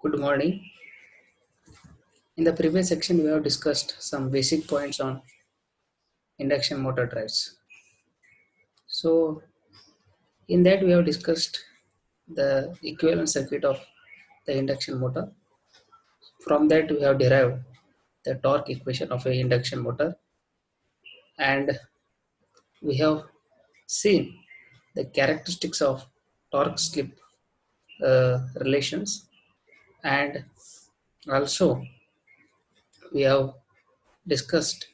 Good morning. In the previous section, we have discussed some basic points on induction motor drives. So, in that, we have discussed the equivalent circuit of the induction motor. From that, we have derived the torque equation of an induction motor, and we have seen the characteristics of torque slip relations, and also we have discussed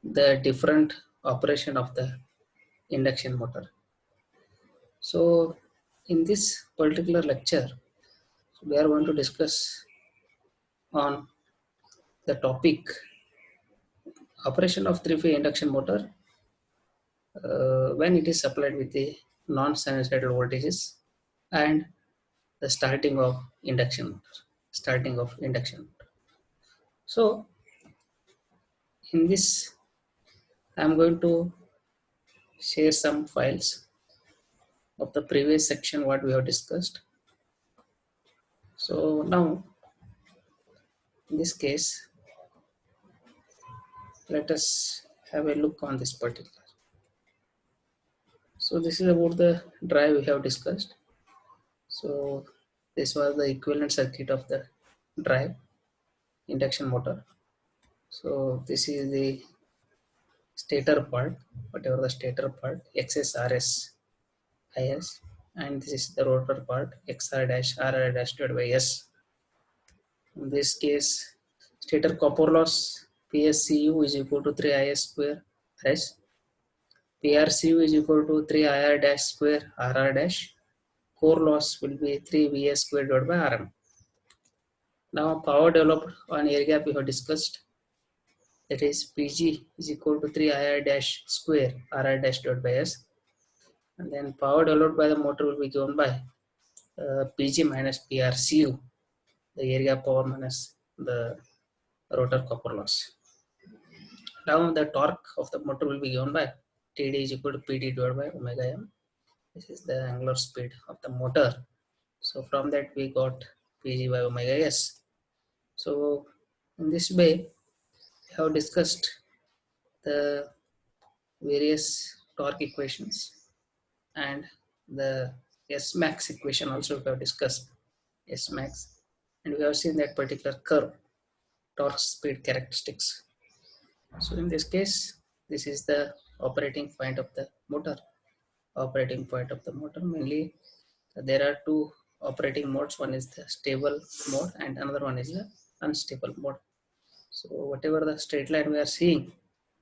the different operation of the induction motor. So, in this particular lecture, we are going to discuss on the topic operation of three-phase induction motor when it is supplied with the non-sinusoidal voltages and the starting of induction motor. Starting of induction motor. So, in this, I am going to share some files of the previous section what we have discussed. So now, in this case, let us have a look on this particular. So this is about the drive we have discussed. So this was the equivalent circuit of the drive induction motor. So this is the stator part, whatever the stator part, XS, RS, IS, and this is the rotor part, XR dash, RR dash divided by S. In this case, stator copper loss PSCU is equal to 3IS square RS. PRCU is equal to 3IR dash square RR dash. Core loss will be 3VS square divided by RM. Now power developed on air gap we have discussed, that is PG is equal to 3IR dash square RR dash divided by S, and then power developed by the motor will be given by PG minus PRCU, the air gap power minus the rotor copper loss. Now the torque of the motor will be given by TD is equal to PD divided by omega m. This is the angular speed of the motor. So from that we got PG by omega S. So in this way, we have discussed the various torque equations and the S max equation also we have discussed S max, and we have seen that particular curve torque speed characteristics. So in this case, this is the operating point of the motor. Operating point of the motor, mainly there are two operating modes. One is the stable mode and another one is the unstable mode. So whatever the straight line we are seeing,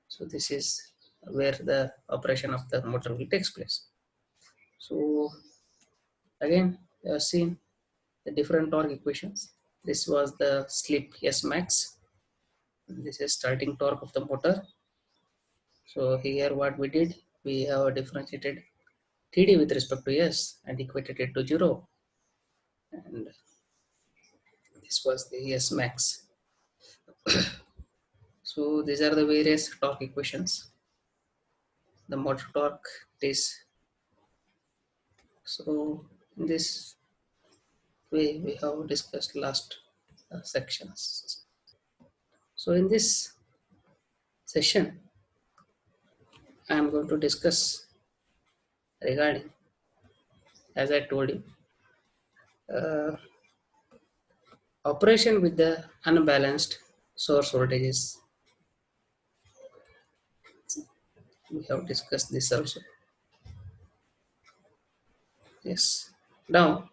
so this is where the operation of the motor will take place. So again, we have seen the different torque equations. This was the slip S max. This is starting torque of the motor. So here what we did, we have differentiated TD with respect to S and equated it to 0. And this was the S max. So these are the various torque equations. The motor torque is, so in this way we have discussed last sections. So in this session, I am going to discuss regarding, as I told you, operation with the unbalanced source voltages. We have discussed this also. Yes. Now,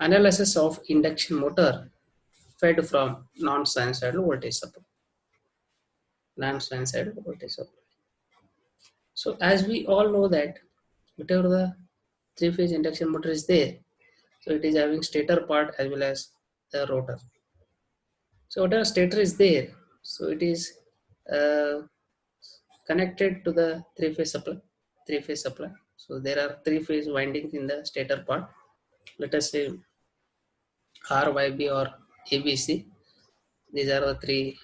analysis of induction motor fed from non-sinusoidal voltage supply. Non-sinusoidal voltage supply. So as we all know that whatever the three-phase induction motor is there, so it is having stator part as well as the rotor. So whatever stator is there, so it is connected to the three-phase supply. Three-phase supply. So there are three-phase windings in the stator part. Let us say R, YB or ABC. These are the three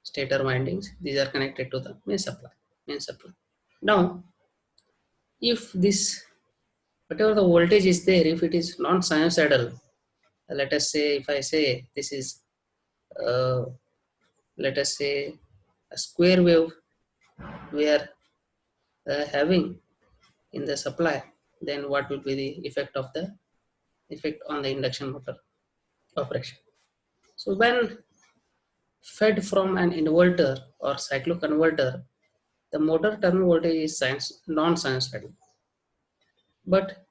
stator windings. These are connected to the main supply. Main supply. Now, if this, whatever the voltage is there, if it is non-sinusoidal, let us say, if I say this is, uh, let us say, a square wave we are having in the supply, then what will be the effect on the induction motor operation? So when fed from an inverter or cycloconverter, the motor terminal voltage is non-sinusoidal, but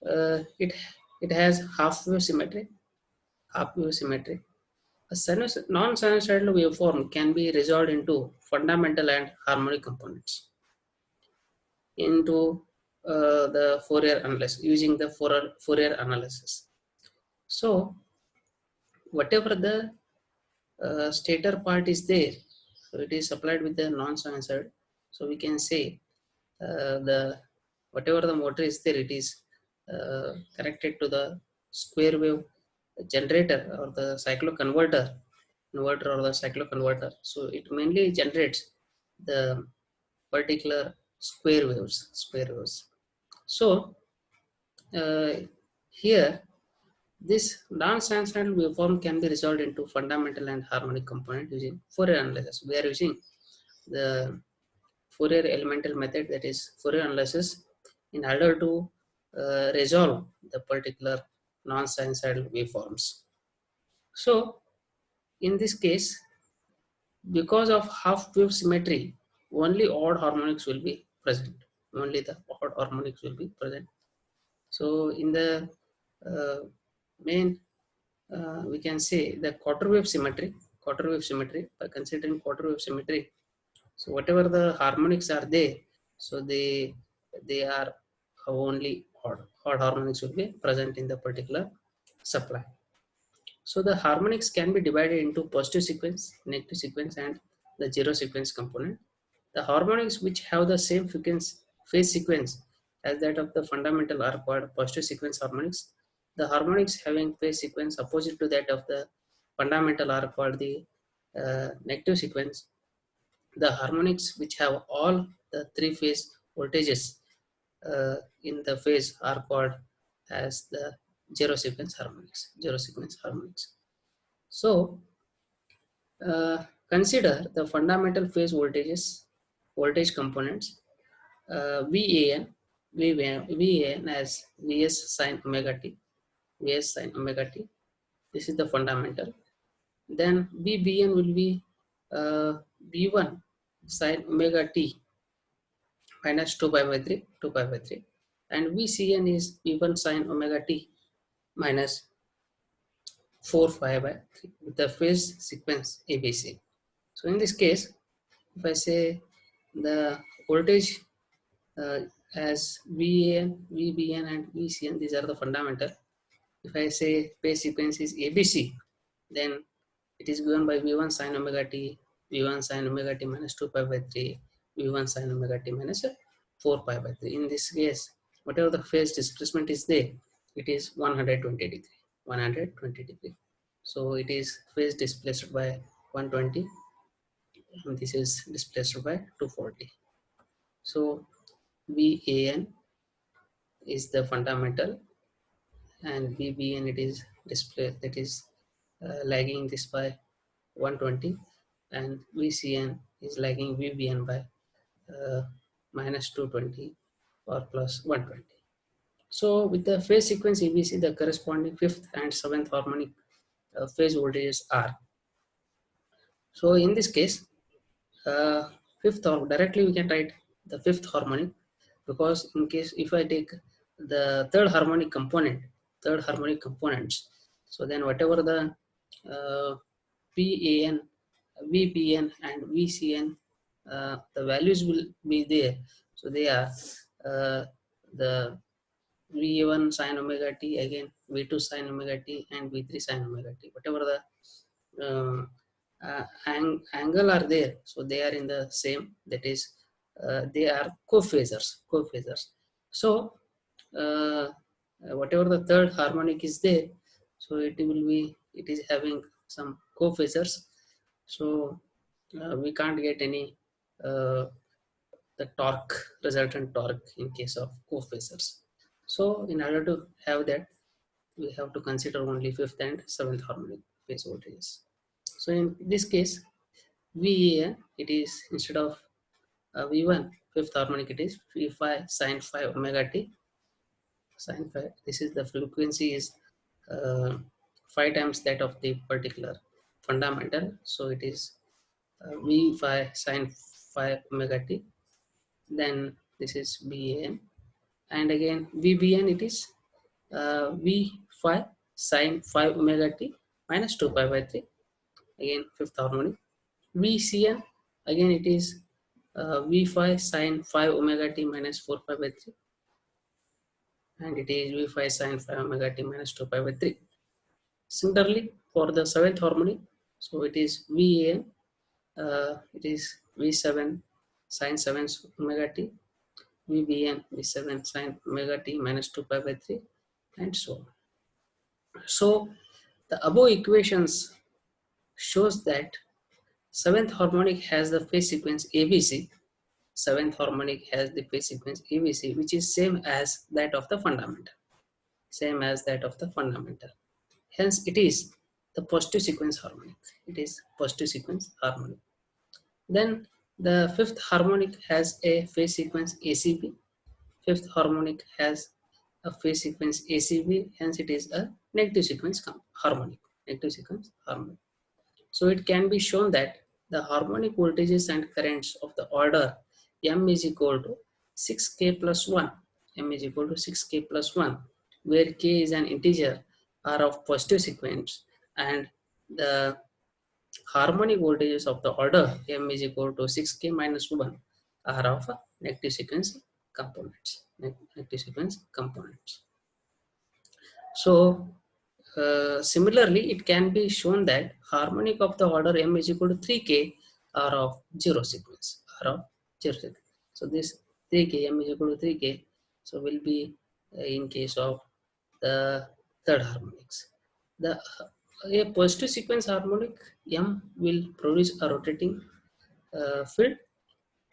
it has half wave symmetry. Half wave symmetry. A non-sinusoidal waveform can be resolved into fundamental and harmonic components into the Fourier analysis using the Fourier analysis. So whatever the stator part is there, so it is supplied with the non-sinusoid. So we can say the whatever the motor is there, it is connected to the square wave generator or the inverter or the cycloconverter. So it mainly generates the particular square waves. So uh, here this non-sinusoidal waveform can be resolved into fundamental and harmonic component using Fourier analysis. We are using the Fourier elemental method, that is Fourier analysis, in order to resolve the particular non-sinusoidal waveforms. So in this case, because of half wave symmetry, only odd harmonics will be present. Only the odd harmonics will be present. So in the uh, main, we can say the quarter wave symmetry, by considering quarter wave symmetry, so whatever the harmonics are there, so they are only odd harmonics will be present in the particular supply. So the harmonics can be divided into positive sequence, negative sequence, and the zero sequence component. The harmonics which have the same phase sequence as that of the fundamental are called positive sequence harmonics. The harmonics having phase sequence opposite to that of the fundamental are called the negative sequence. The harmonics which have all the three phase voltages in the phase are called as the zero sequence harmonics. Zero sequence harmonics. So consider the fundamental phase voltage components, VAN, VAN as Vs sin omega t, Vs sin omega t. This is the fundamental. Then VBN will be V1 sin omega t minus 2 pi by 3, 2 pi by 3. And VCN is V1 sin omega t minus 4 pi by 3 with the phase sequence ABC. So in this case, if I say the voltage uh, as VAN, VBN, and VCN, these are the fundamental. If I say phase sequence is ABC, then it is given by V1 sin omega t, V1 sin omega t minus 2 pi by 3, V1 sin omega t minus 4 pi by 3. In this case, whatever the phase displacement is there, it is 120 degree. 120 degree. So it is phase displaced by 120, and this is displaced by 240. So VAN is the fundamental, and VBN it is display, that is lagging this by 120, and VCN is lagging VBN by minus 220 or plus 120. So with the phase sequence ABC, the corresponding fifth and seventh harmonic phase voltages are. So in this case, fifth, or directly we can write the fifth harmonic, because in case if I take the third harmonic components, so then whatever the uh, PAN, VPN, and VCN, the values will be there. So they are the V1 sin omega t, again V2 sin omega t, and V3 sin omega t. Whatever the angle are there, so they are in the same, that is they are co-phasors. So uh, whatever the third harmonic is there, so it is having some co-phasors. So we can't get any uh, the resultant torque in case of co-phasors. So in order to have that, we have to consider only fifth and seventh harmonic phase voltages. So in this case, VAN, it is instead of V1 fifth harmonic, it is V5 sine 5 omega t sine 5. This is the frequency is uh, 5 times that of the particular fundamental. So it is V5 sine 5 omega t. Then this is BAN, and again VBN, it is V5 sine 5 omega t minus 2 pi by 3, again fifth harmonic. VCN, again it is V5 sine 5 omega t minus 4 pi by 3, and it is V5 sine 5 omega t minus 2 pi by 3. Similarly, for the seventh harmonic, so it is VAN, it is V7 sine 7 omega t, VBN V7 sine omega t minus 2 pi by 3, and so on. So the above equations shows that seventh harmonic has the phase sequence ABC. Seventh harmonic has the phase sequence ABC, which is same as that of the fundamental. Same as that of the fundamental. Hence, it is the positive sequence harmonic. It is positive sequence harmonic. Then the fifth harmonic has a phase sequence ACB. Fifth harmonic has a phase sequence ACB. Hence, it is a negative sequence harmonic. Negative sequence harmonic. So it can be shown that the harmonic voltages and currents of the order m is equal to 6k plus 1, m is equal to 6k plus 1, where k is an integer, are of positive sequence, and the harmonic voltages of the order m is equal to 6k minus 1 are of negative sequence components. Negative sequence components. So similarly, it can be shown that harmonic of the order m is equal to 3k are of zero sequence. Are of zero sequence. So this 3k, m is equal to 3k, so will be in case of the third harmonics. The a positive sequence harmonic m will produce a rotating field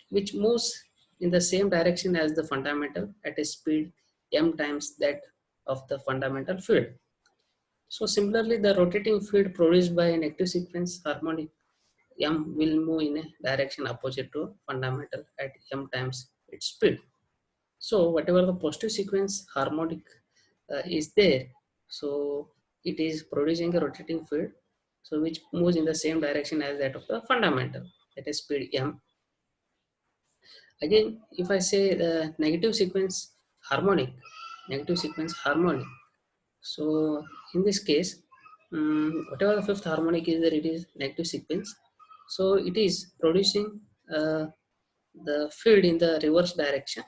which moves in the same direction as the fundamental at a speed m times that of the fundamental field. So similarly, the rotating field produced by a negative sequence harmonic m will move in a direction opposite to fundamental at m times its speed. So whatever the positive sequence harmonic is there, so it is producing a rotating field, so which moves in the same direction as that of the fundamental at a speed m. Again, if I say the negative sequence harmonic, so in this case, whatever the fifth harmonic is there, it is negative sequence. So it is producing the field in the reverse direction.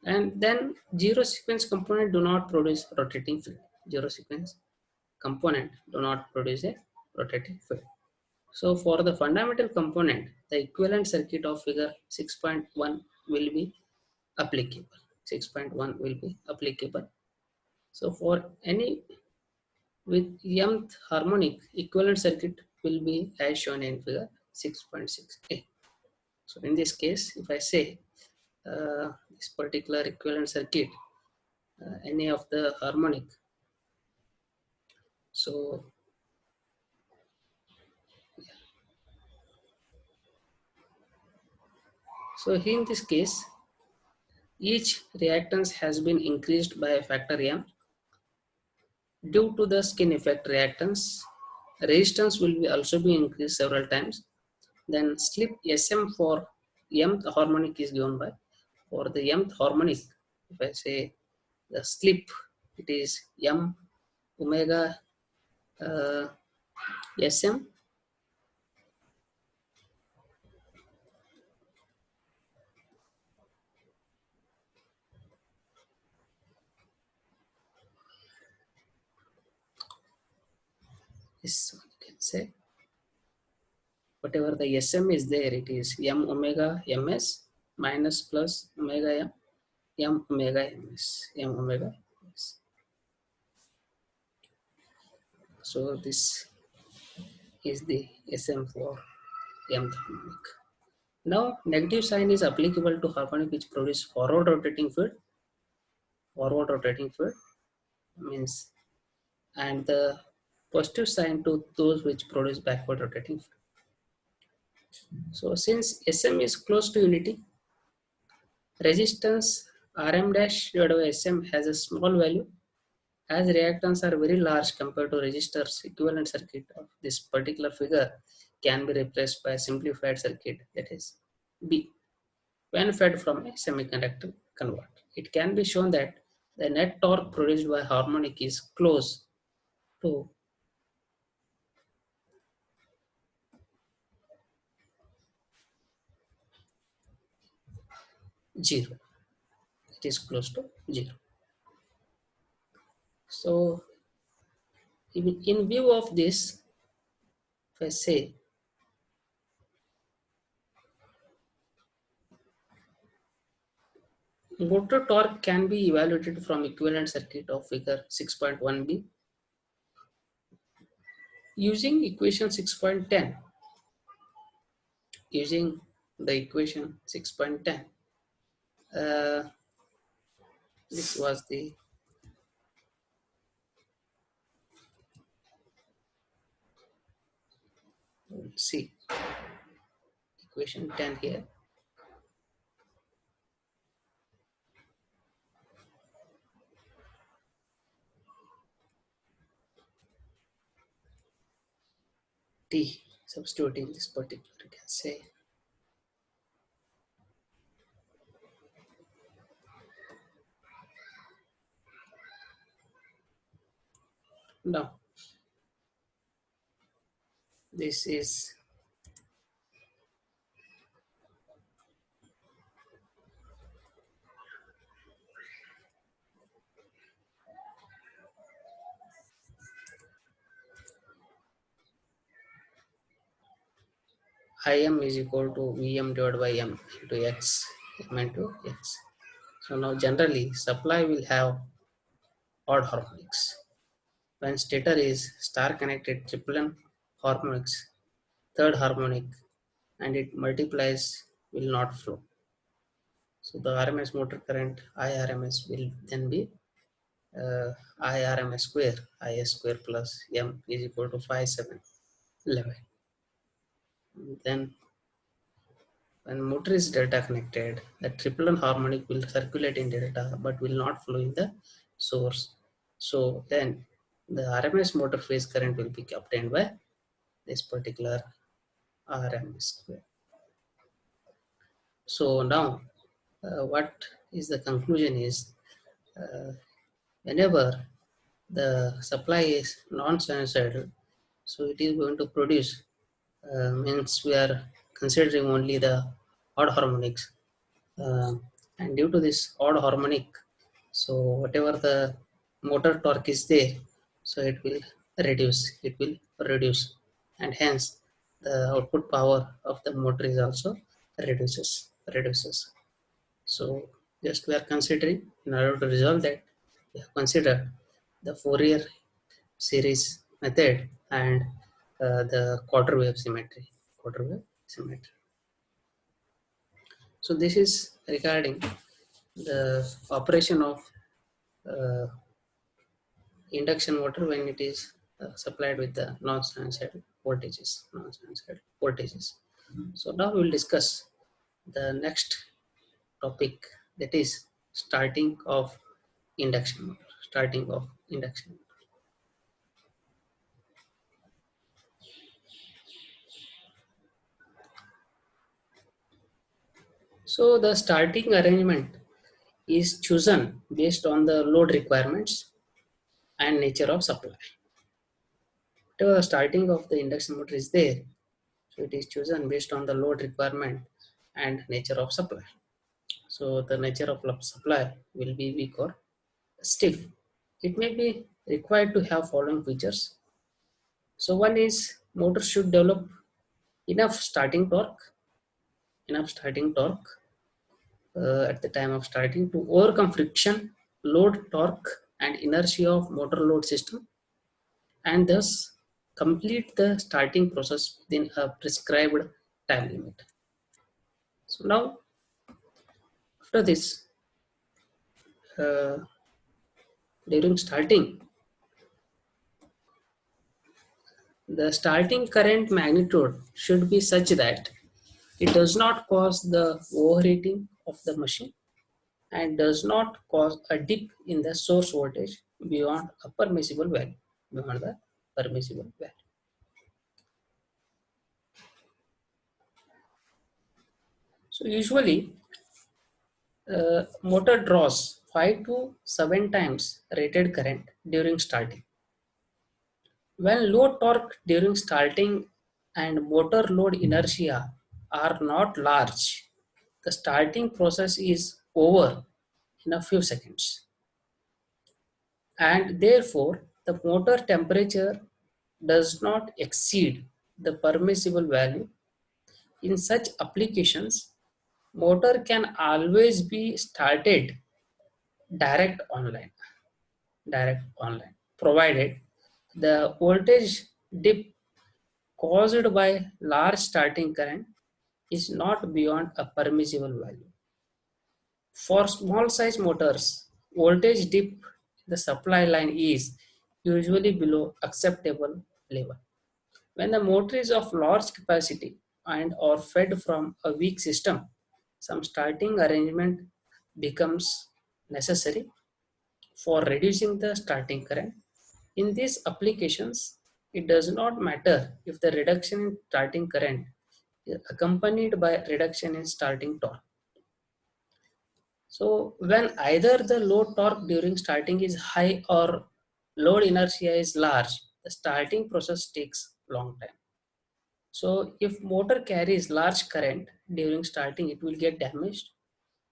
And then zero sequence component do not produce rotating field. Zero sequence component do not produce a rotating field. So for the fundamental component, the equivalent circuit of figure 6.1 will be applicable. 6.1 will be applicable. So for any with mth harmonic, equivalent circuit will be as shown in figure 6.6a. So in this case, if I say this particular equivalent circuit, any of the harmonic, so in this case, each reactance has been increased by a factor m. Due to the skin effect reactance, resistance will be also be increased several times. Then slip Sm for mth harmonic is given by, for the mth harmonic, if I say the slip, it is m omega Sm is, you can say, whatever the Sm is there, it is m omega ms minus plus omega m omega ms, m omega ms. So this is the Sm for mth harmonic. Now negative sign is applicable to harmonic which produce forward rotating field. Forward rotating field. means, and the positive sign to those which produce backward rotating fluid. So since Sm is close to unity, resistance Rm dash divided by Sm has a small value as reactance are very large compared to resistors. Equivalent circuit of this particular figure can be replaced by a simplified circuit, that is B, when fed from a semiconductor converter. It can be shown that the net torque produced by harmonic is close to 0. It is close to 0. So in view of this, if I say motor torque can be evaluated from equivalent circuit of figure 6.1b using equation 6.10. Using the equation 6.10, this was the see equation 10 here. T, substituting this particular, you can say now this is Im is equal to Vm divided by m into x, m into x. So now generally supply will have odd harmonics. When stator is star connected triplen harmonics, third harmonic and it multiplies will not flow. So the RMS motor current IRMS will then be IRMS square, IS square plus M is equal to 5711. Then when motor is delta connected, the triplen harmonic will circulate in delta but will not flow in the source. So then the RMS motor phase current will be obtained by this particular RMS square. So now what is the conclusion is whenever the supply is non-sinusoidal, so it is going to produce, means we are considering only the odd harmonics, uh, and due to this odd harmonic, so whatever the motor torque is there, so it will reduce, and hence the output power of the motor is also reduces. So just we are considering, in order to resolve that, we have considered the Fourier series method and the quarter wave symmetry. Quarter wave symmetry. So this is regarding the operation of uh, induction motor when it is supplied with the non-sinusoidal voltages. Non-sinusoidal voltages. So now we will discuss the next topic, that is starting of induction motor. Starting of induction. So the starting arrangement is chosen based on the load requirements and nature of supply. Whatever starting of the induction motor is there, so it is chosen based on the load requirement and nature of supply. So the nature of supply will be weak or stiff. It may be required to have following features. So one is motor should develop enough starting torque, at the time of starting to overcome friction, load, torque, and inertia of motor load system, and thus complete the starting process within a prescribed time limit. So now, after this, uh, During starting, the starting current magnitude should be such that it does not cause the overheating of the machine and does not cause a dip in the source voltage beyond a permissible value. Beyond the permissible value. So usually, motor draws 5 to 7 times rated current during starting. When low torque during starting and motor load inertia are not large, the starting process is over in a few seconds, and therefore the motor temperature does not exceed the permissible value. In such applications, motor can always be started direct online, provided the voltage dip caused by large starting current is not beyond a permissible value. For small size motors, voltage dip in the supply line is usually below acceptable level. When the motor is of large capacity and or fed from a weak system, some starting arrangement becomes necessary for reducing the starting current. In these applications, it does not matter if the reduction in starting current is accompanied by reduction in starting torque. So when either the load torque during starting is high or load inertia is large, the starting process takes long time. So if motor carries large current during starting, it will get damaged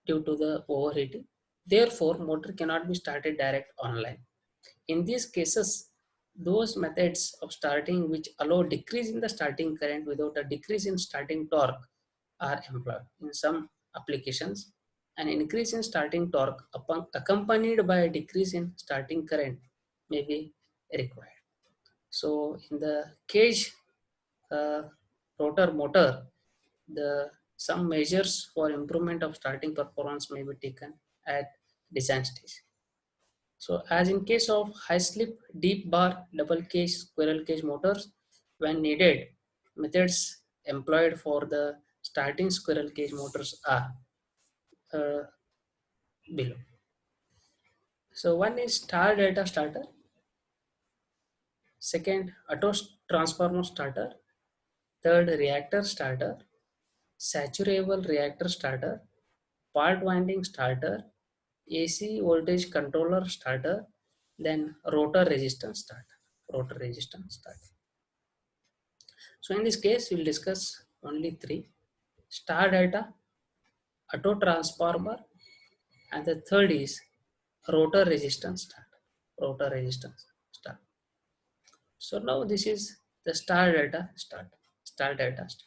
due to the overheating. Therefore, motor cannot be started direct online. In these cases, those methods of starting which allow decrease in the starting current without a decrease in starting torque are employed. In some applications, an increase in starting torque accompanied by a decrease in starting current may be required. So in the cage uh, rotor motor, the some measures for improvement of starting performance may be taken at design stage. So as in case of high slip, deep bar, double cage, squirrel cage motors, when needed, methods employed for the starting squirrel cage motors are uh, below. So one is star data starter, second auto transformer starter, third reactor starter, saturable reactor starter, part winding starter, AC voltage controller starter, then rotor resistance starter. Rotor resistance starter. So in this case, we'll discuss only three: star data, auto transformer, and the third is rotor resistance starter. Rotor resistance starter. So now this is the star data starter. Star data starter.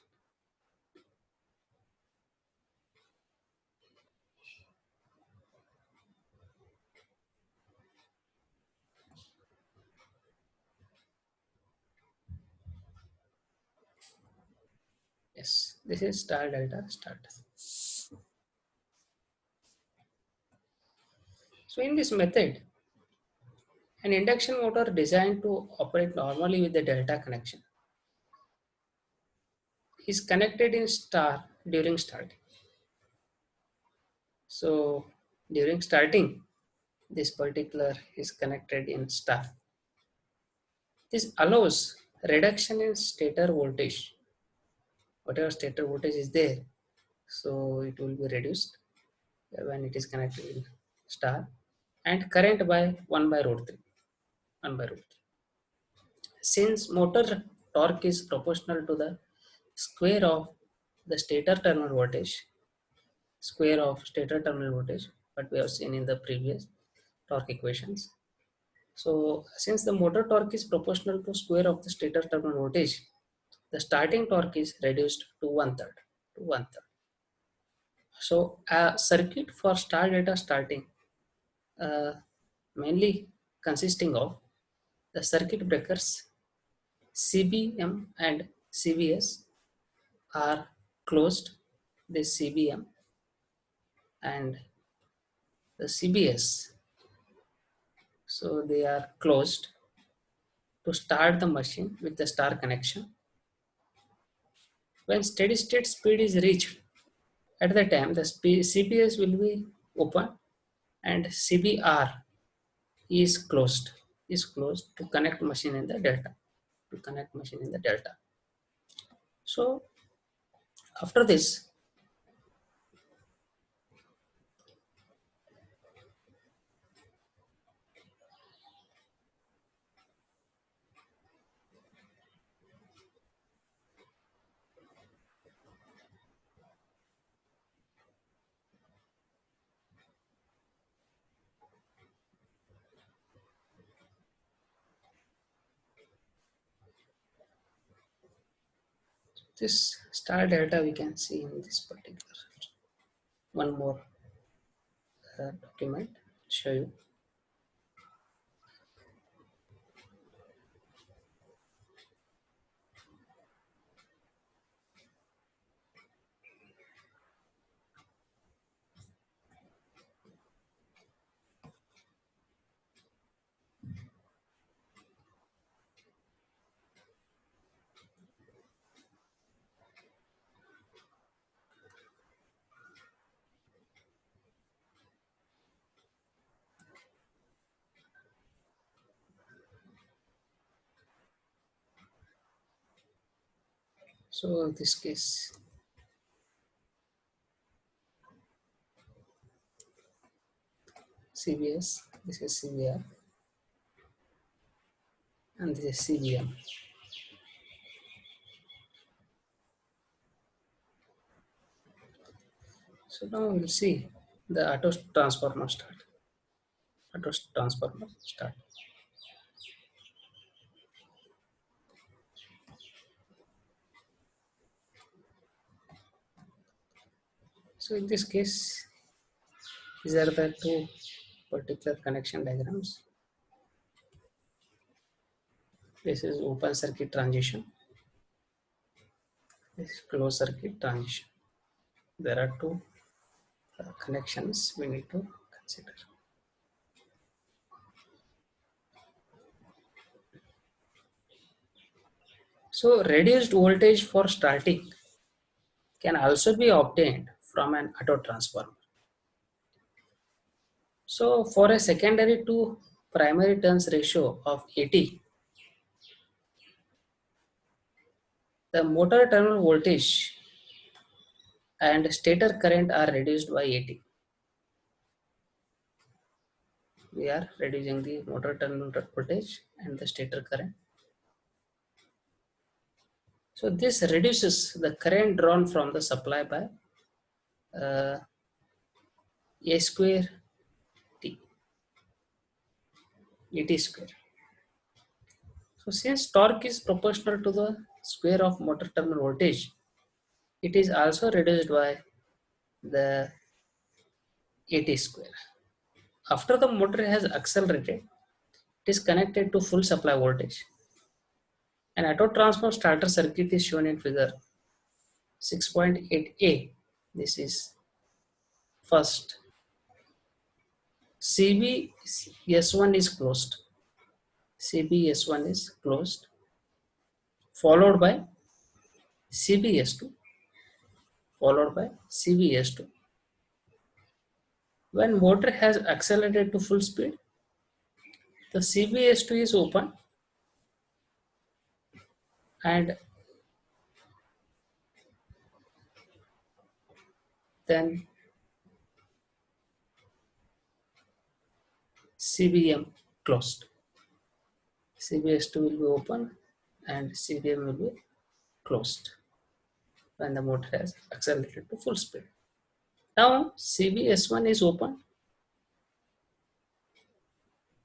Yes, this is star data starter. So in this method, an induction motor designed to operate normally with the delta connection is connected in star during starting. So during starting, this particular is connected in star. This allows reduction in stator voltage. Whatever stator voltage is there, so it will be reduced when it is connected in star, and current by 1 by root 3. 1 by root 3. Since motor torque is proportional to the square of the stator terminal voltage, square of stator terminal voltage, what we have seen in the previous torque equations. So since the motor torque is proportional to square of the stator terminal voltage, the starting torque is reduced to one third. To one third. So a circuit for star data starting uh, mainly consisting of the circuit breakers CBM and CBS are closed. This CBM and the CBS So they are closed to start the machine with the star connection. When steady state speed is reached, at the time the CPS will be open and CBR is closed to connect machine in the delta. To connect machine in the delta. So after this, this star delta we can see in this particular one more document show you. So this case CBS, this is CBR, and this is CBM. So now we'll see the auto transformer start. Auto transformer start. So in this case, these are the two particular connection diagrams. This is open circuit transition. This is closed circuit transition. There are two connections we need to consider. So reduced voltage for starting can also be obtained from an auto transformer. So for a secondary to primary turns ratio of 80, the motor terminal voltage and stator current are reduced by 80. We are reducing the motor terminal voltage and the stator current. So this reduces the current drawn from the supply by uh, A square T, Et square. So since torque is proportional to the square of motor terminal voltage, it is also reduced by the Et square. After the motor has accelerated, it is connected to full supply voltage. An auto transformer starter circuit is shown in figure 6.8a. This is first. CBS1 is closed. CBS1 is closed, followed by CBS2, followed by CBS2. When motor has accelerated to full speed, the CBS2 is open and then CBM closed. CBS2 will be open and CBM will be closed when the motor has accelerated to full speed. Now CBS1 is open.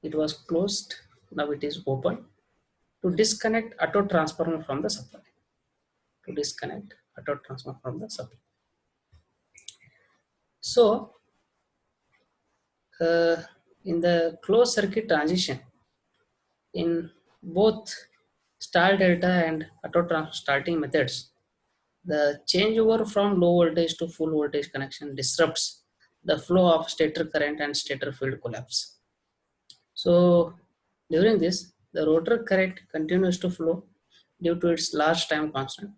It was closed. Now it is open to disconnect auto transformer from the supply. To disconnect auto transformer from the supply. So in the closed circuit transition, in both star delta and auto starting methods, the changeover from low voltage to full voltage connection disrupts the flow of stator current and stator field collapse. So during this, the rotor current continues to flow due to its large time constant.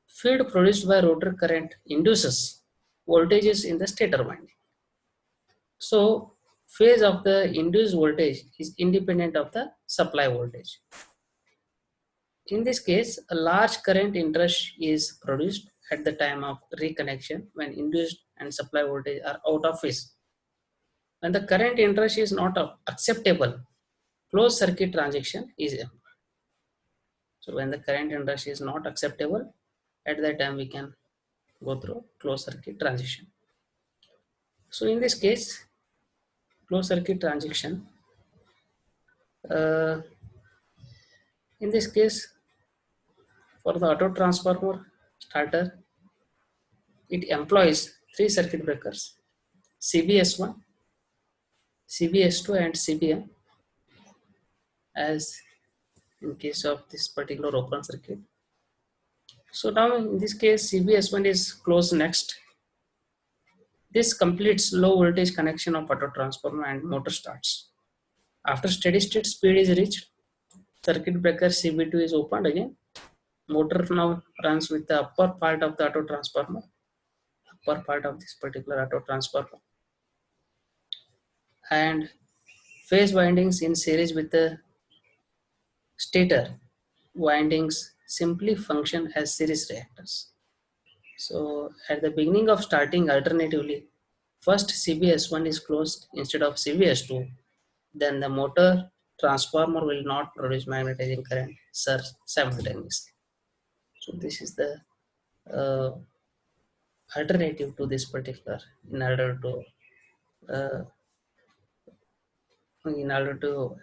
Field produced by rotor current induces voltages in the stator winding. So phase of the induced voltage is independent of the supply voltage. In this case, a large current interrupt is produced at the time of reconnection when induced and supply voltage are out of phase. When the current interrupt is not acceptable, closed circuit transition is employed. So when the current interrupt is not acceptable, at that time we can go through closed circuit transition. So in this case, closed circuit transition, uh, in this case, for the auto transformer starter, it employs three circuit breakers: CBS1, CBS2, and CBM, as in case of this particular open circuit. So now in this case, CBS1 is closed next. This completes low voltage connection of auto transformer and motor starts. After steady state speed is reached, circuit breaker CB2 is opened again. Motor now runs with the upper part of the auto transformer, upper part of this particular auto transformer, and phase windings in series with the stator windings simply function as series reactors. So at the beginning of starting alternatively, first CBS1 is closed instead of CBS2, then the motor transformer will not produce magnetizing current surge simultaneously. So this is the uh, alternative to this particular uh, in order to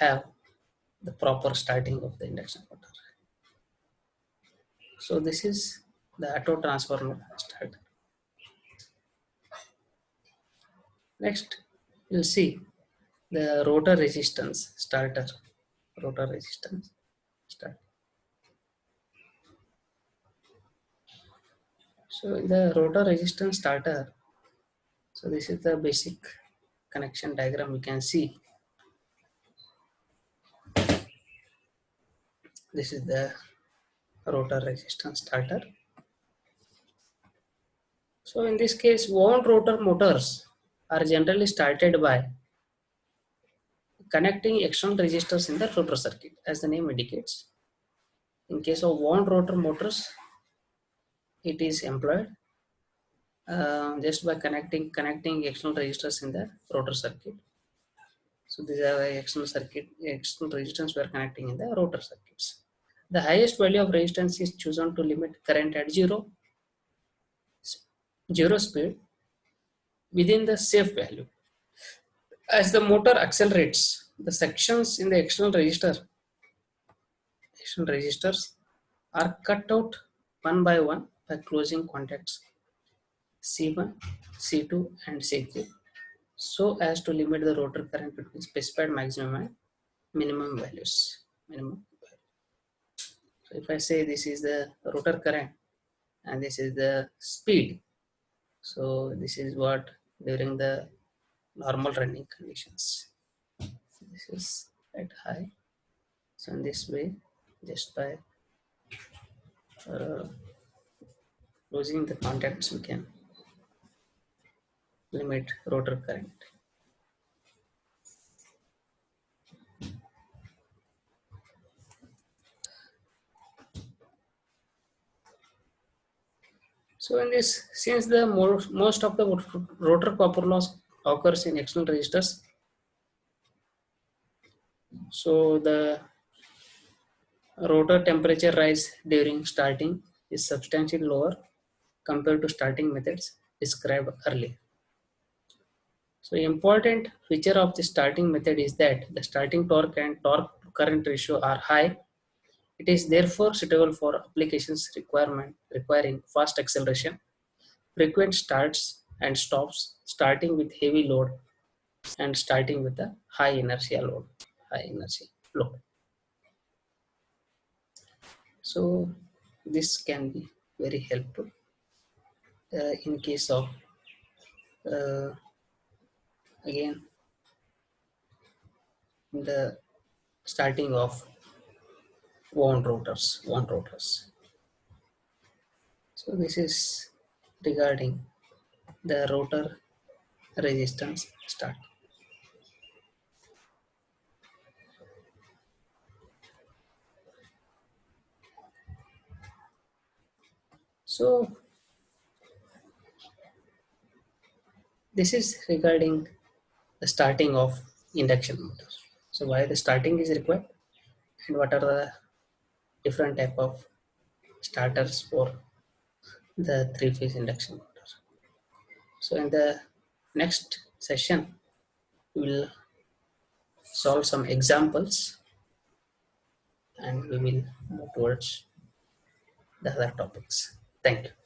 have the proper starting of the induction motor. So this is the auto transformer start. Next, you'll see the rotor resistance starter. Rotor resistance start. So in the rotor resistance starter, so this is the basic connection diagram. You can see this is the rotor resistance starter. So in this case, wound rotor motors are generally started by connecting external resistors in the rotor circuit, as the name indicates. In case of wound rotor motors, it is employed just by connecting external resistors in the rotor circuit. So these are the external resistance we are connecting in the rotor circuits. The highest value of resistance is chosen to limit current at zero speed within the safe value. As the motor accelerates, the sections in the external resistors are cut out one by closing contacts C1, C2, and C3 so as to limit the rotor current between specified maximum and minimum values. So if I say this is the rotor current and this is the speed, so this is what during the normal running conditions. This is at high. So in this way, just by uh, closing the contacts, we can limit rotor current. So in this, since the most of the rotor copper loss occurs in external resistors, so the rotor temperature rise during starting is substantially lower compared to starting methods described earlier. So important feature of the starting method is that the starting torque and torque to current ratio are high. It is therefore suitable for applications requiring fast acceleration, frequent starts and stops, starting with heavy load and starting with a high inertia load. High inertia load. So this can be very helpful in case of uh, again in the starting of wound rotors. So this is regarding the rotor resistance start. So this is regarding the starting of induction motor. So why the starting is required and what are the different type of starters for the three-phase induction motor. So in the next session, we will solve some examples and we will move towards the other topics. Thank you.